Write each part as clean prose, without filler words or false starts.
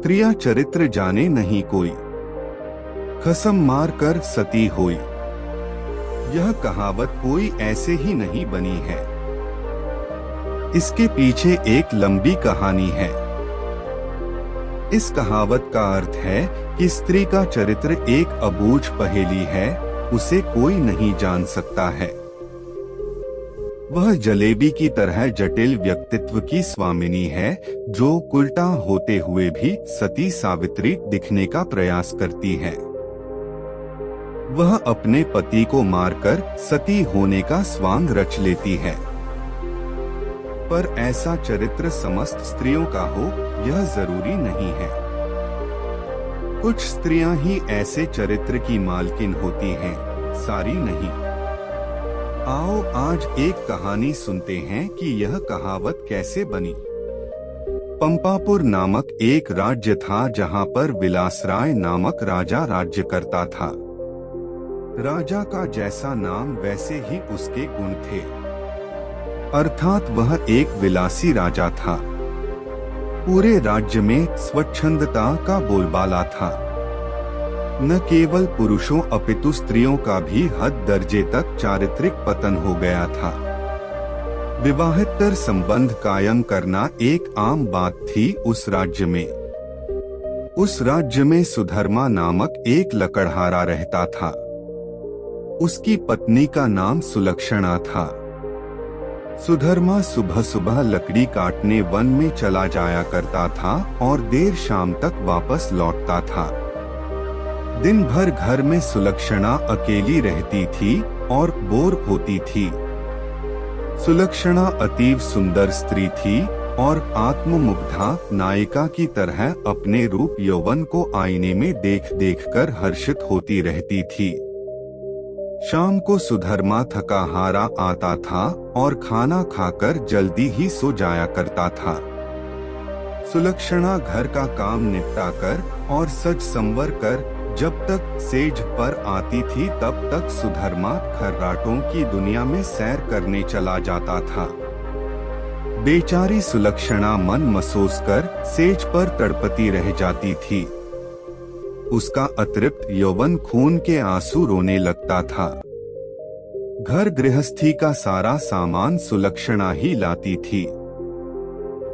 स्त्रियां चरित्र जाने नहीं कोई, कसम मार कर सती होई। यह कहावत कोई ऐसे ही नहीं बनी है, इसके पीछे एक लंबी कहानी है। इस कहावत का अर्थ है कि स्त्री का चरित्र एक अबूझ पहेली है, उसे कोई नहीं जान सकता है। वह जलेबी की तरह जटिल व्यक्तित्व की स्वामिनी है, जो उल्टा होते हुए भी सती सावित्री दिखने का प्रयास करती है। वह अपने पति को मारकर सती होने का स्वांग रच लेती है। पर ऐसा चरित्र समस्त स्त्रियों का हो, यह जरूरी नहीं है। कुछ स्त्रियां ही ऐसे चरित्र की मालकिन होती हैं, सारी नहीं। आओ आज एक कहानी सुनते हैं कि यह कहावत कैसे बनी। पंपापुर नामक एक राज्य था, जहां पर विलासराय नामक राजा राज्य करता था। राजा का जैसा नाम वैसे ही उसके गुण थे, अर्थात वह एक विलासी राजा था। पूरे राज्य में स्वच्छंदता का बोलबाला था। न केवल पुरुषों अपितु स्त्रियों का भी हद दर्जे तक चारित्रिक पतन हो गया था। विवाहेतर संबंध कायम करना एक आम बात थी उस राज्य में। उस राज्य में सुधर्मा नामक एक लकड़हारा रहता था। उसकी पत्नी का नाम सुलक्षणा था। सुधर्मा सुबह सुबह लकड़ी काटने वन में चला जाया करता था और देर शाम तक वापस लौटता था। दिन भर घर में सुलक्षणा अकेली रहती थी और बोर होती थी। सुलक्षणा अतीव सुंदर स्त्री थी और आत्ममुग्धा नायिका की तरह अपने रूप यौवन को आईने में देख देख कर हर्षित होती रहती थी। शाम को सुधर्मा थका हारा आता था और खाना खाकर जल्दी ही सो जाया करता था। सुलक्षणा घर का काम निपटाकर और सज संवर कर जब तक सेज पर आती थी, तब तक सुधर्मा खर्राटों की दुनिया में सैर करने चला जाता था। बेचारी सुलक्षणा मन मसोस कर सेज पर तड़पती रह जाती थी। उसका अतृप्त यौवन खून के आंसू रोने लगता था। घर गृहस्थी का सारा सामान सुलक्षणा ही लाती थी।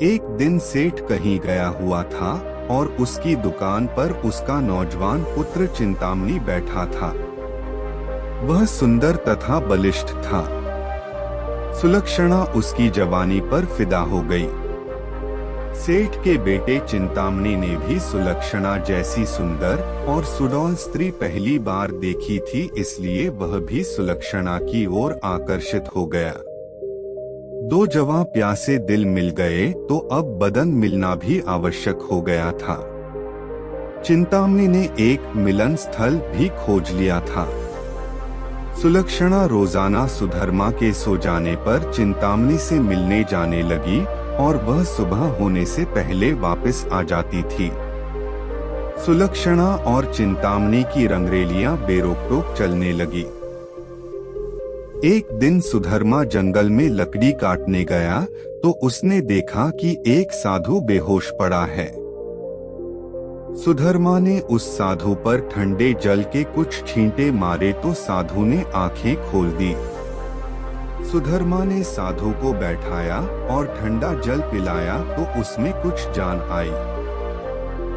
एक दिन सेठ कहीं गया हुआ था और उसकी दुकान पर उसका नौजवान पुत्र चिंतामणि बैठा था। वह सुंदर तथा बलिष्ठ था। सुलक्षणा उसकी जवानी पर फिदा हो गई। सेठ के बेटे चिंतामणि ने भी सुलक्षणा जैसी सुंदर और सुडौल स्त्री पहली बार देखी थी, इसलिए वह भी सुलक्षणा की ओर आकर्षित हो गया। दो जवां प्यासे दिल मिल गए तो अब बदन मिलना भी आवश्यक हो गया था। चिंतामणि ने एक मिलन स्थल भी खोज लिया था। सुलक्षणा रोजाना सुधर्मा के सो जाने पर चिंतामणि से मिलने जाने लगी और वह सुबह होने से पहले वापस आ जाती थी। सुलक्षणा और चिंतामणि की रंगरेलियां बेरोक-टोक चलने लगी। एक दिन सुधर्मा जंगल में लकड़ी काटने गया तो उसने देखा कि एक साधु बेहोश पड़ा है। सुधर्मा ने उस साधु पर ठंडे जल के कुछ छींटे मारे तो साधु ने आंखें खोल दी। सुधर्मा ने साधु को बैठाया और ठंडा जल पिलाया तो उसमें कुछ जान आई।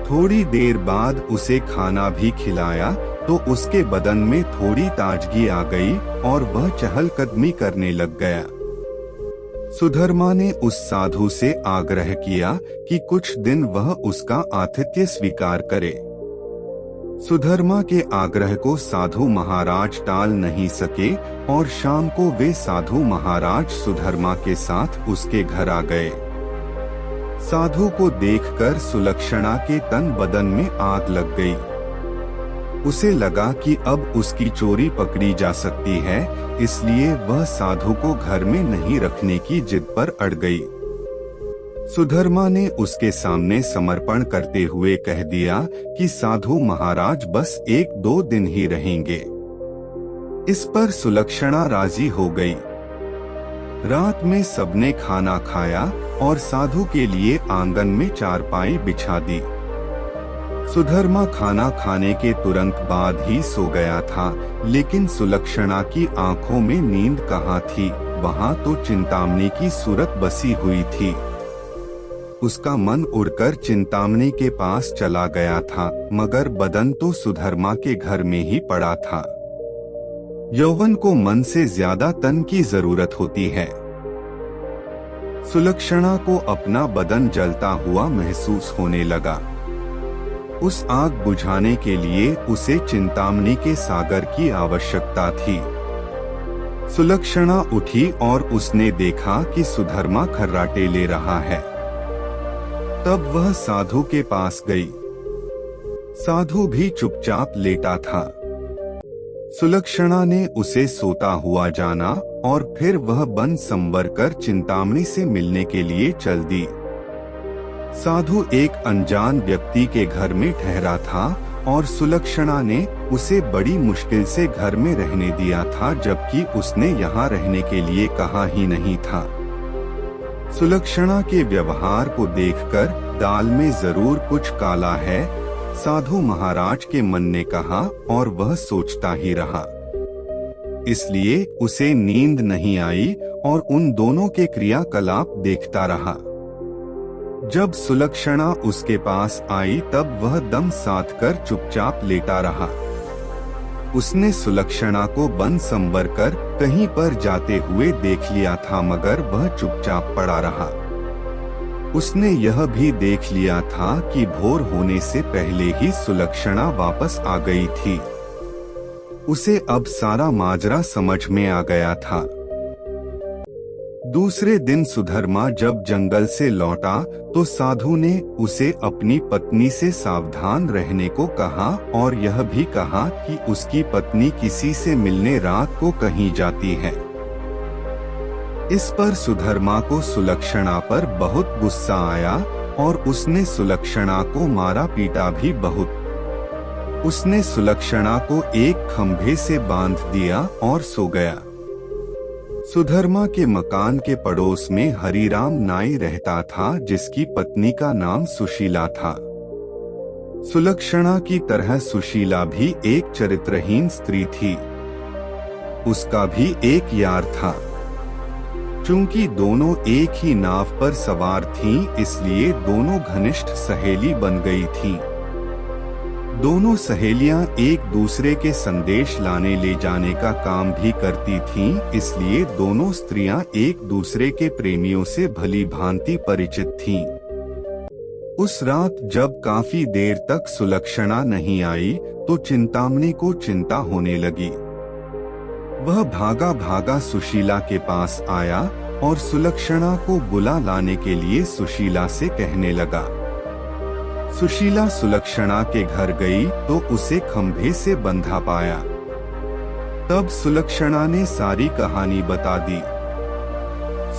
थोड़ी देर बाद उसे खाना भी खिलाया तो उसके बदन में थोड़ी ताजगी आ गई और वह चहलकदमी करने लग गया। सुधर्मा ने उस साधु से आग्रह किया कि कुछ दिन वह उसका आतिथ्य स्वीकार करे। सुधर्मा के आग्रह को साधु महाराज टाल नहीं सके और शाम को वे साधु महाराज सुधर्मा के साथ उसके घर आ गए। साधु को देखकर सुलक्षणा के तन बदन में आग लग गई। उसे लगा कि अब उसकी चोरी पकड़ी जा सकती है, इसलिए वह साधु को घर में नहीं रखने की जिद पर अड़ गई। सुधर्मा ने उसके सामने समर्पण करते हुए कह दिया कि साधु महाराज बस 1-2 दिन ही रहेंगे। इस पर सुलक्षणा राजी हो गई। रात में सबने खाना खाया और साधु के लिए आंगन में चारपाई बिछा दी। सुधर्मा खाना खाने के तुरंत बाद ही सो गया था, लेकिन सुलक्षणा की आंखों में नींद कहाँ थी, वहाँ तो चिंतामणि की सूरत बसी हुई थी। उसका मन उड़कर चिंतामणि के पास चला गया था, मगर बदन तो सुधर्मा के घर में ही पड़ा था। यौवन को मन से ज्यादा तन की जरूरत होती है। सुलक्षणा को अपना बदन जलता हुआ महसूस होने लगा। उस आग बुझाने के लिए उसे चिंतामणि के सागर की आवश्यकता थी। सुलक्षणा उठी और उसने देखा कि सुधर्मा खर्राटे ले रहा है। तब वह साधु के पास गई। साधु भी चुपचाप लेटा था। सुलक्षणा ने उसे सोता हुआ जाना और फिर वह बन संवर कर चिंतामणि से मिलने के लिए चल दी। साधु एक अनजान व्यक्ति के घर में ठहरा था और सुलक्षणा ने उसे बड़ी मुश्किल से घर में रहने दिया था, जबकि उसने यहाँ रहने के लिए कहा ही नहीं था। सुलक्षणा के व्यवहार को देखकर दाल में जरूर कुछ काला है, साधु महाराज के मन ने कहा और वह सोचता ही रहा। इसलिए उसे नींद नहीं आई और उन दोनों के क्रियाकलाप देखता रहा। जब सुलक्षणा उसके पास आई तब वह दम साध कर चुपचाप लेटा रहा। उसने सुलक्षणा को बन संवर कर कहीं पर जाते हुए देख लिया था, मगर वह चुपचाप पड़ा रहा। उसने यह भी देख लिया था कि भोर होने से पहले ही सुलक्षणा वापस आ गई थी। उसे अब सारा माजरा समझ में आ गया था। दूसरे दिन सुधर्मा जब जंगल से लौटा तो साधु ने उसे अपनी पत्नी से सावधान रहने को कहा और यह भी कहा कि उसकी पत्नी किसी से मिलने रात को कहीं जाती है। इस पर सुधर्मा को सुलक्षणा पर बहुत गुस्सा आया और उसने सुलक्षणा को मारा पीटा भी बहुत। उसने सुलक्षणा को एक खंभे से बांध दिया और सो गया। सुधर्मा के मकान के पड़ोस में हरिराम नाई रहता था, जिसकी पत्नी का नाम सुशीला था। सुलक्षणा की तरह सुशीला भी एक चरित्रहीन स्त्री थी। उसका भी एक यार था। चूंकि दोनों एक ही नाव पर सवार थीं, इसलिए दोनों घनिष्ठ सहेली बन गई थीं। दोनों सहेलियां एक दूसरे के संदेश लाने ले जाने का काम भी करती थीं, इसलिए दोनों स्त्रियां एक दूसरे के प्रेमियों से भली भांति परिचित थीं। उस रात जब काफी देर तक सुलक्षणा नहीं आई तो चिंतामणि को चिंता होने लगी। वह भागा भागा सुशीला के पास आया और सुलक्षणा को बुला लाने के लिए सुशीला से कहने लगा। सुशीला सुलक्षणा के घर गई तो उसे खंभे से बंधा पाया। तब सुलक्षणा ने सारी कहानी बता दी।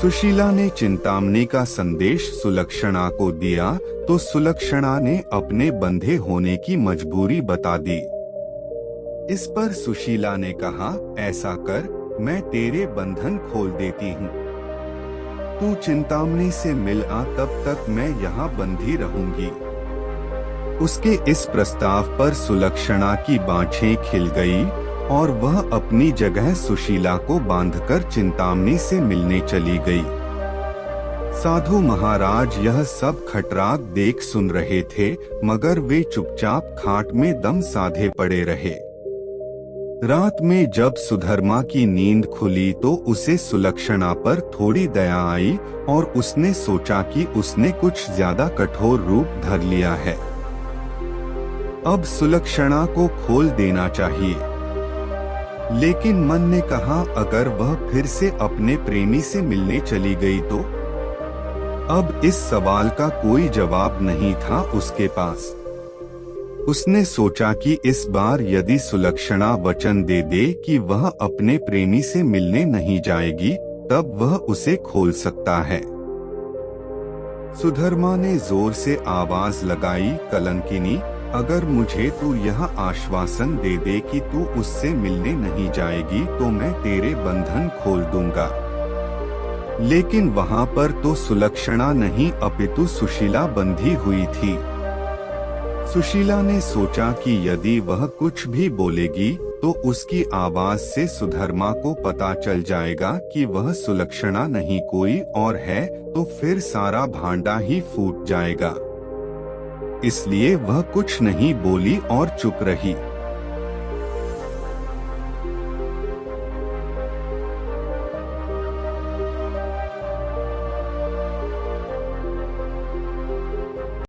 सुशीला ने चिंतामणि का संदेश सुलक्षणा को दिया तो सुलक्षणा ने अपने बंधे होने की मजबूरी बता दी। इस पर सुशीला ने कहा, ऐसा कर, मैं तेरे बंधन खोल देती हूँ। तू चिंतामणि से मिल आ, तब तक मैं यहाँ बंधी रहूंगी। उसके इस प्रस्ताव पर सुलक्षणा की बाँछें खिल गई और वह अपनी जगह सुशीला को बांधकर चिंतामणि से मिलने चली गई। साधु महाराज यह सब खटराग देख सुन रहे थे, मगर वे चुपचाप खाट में दम साधे पड़े रहे। रात में जब सुधर्मा की नींद खुली तो उसे सुलक्षणा पर थोड़ी दया आई और उसने सोचा कि उसने कुछ ज्यादा कठोर रूप धर लिया है। अब सुलक्षणा को खोल देना चाहिए। लेकिन मन ने कहा, अगर वह फिर से अपने प्रेमी से मिलने चली गई तो? अब इस सवाल का कोई जवाब नहीं था उसके पास। उसने सोचा कि इस बार यदि सुलक्षणा वचन दे दे कि वह अपने प्रेमी से मिलने नहीं जाएगी, तब वह उसे खोल सकता है। सुधर्मा ने जोर से आवाज लगाई, कलंकिनी, अगर मुझे तू यह आश्वासन दे दे कि तू उससे मिलने नहीं जाएगी तो मैं तेरे बंधन खोल दूंगा। लेकिन वहां पर तो सुलक्षणा नहीं अपितु सुशीला बंधी हुई थी। सुशीला ने सोचा कि यदि वह कुछ भी बोलेगी तो उसकी आवाज से सुधर्मा को पता चल जाएगा कि वह सुलक्षणा नहीं कोई और है, तो फिर सारा भांडा ही फूट जाएगा। इसलिए वह कुछ नहीं बोली और चुप रही।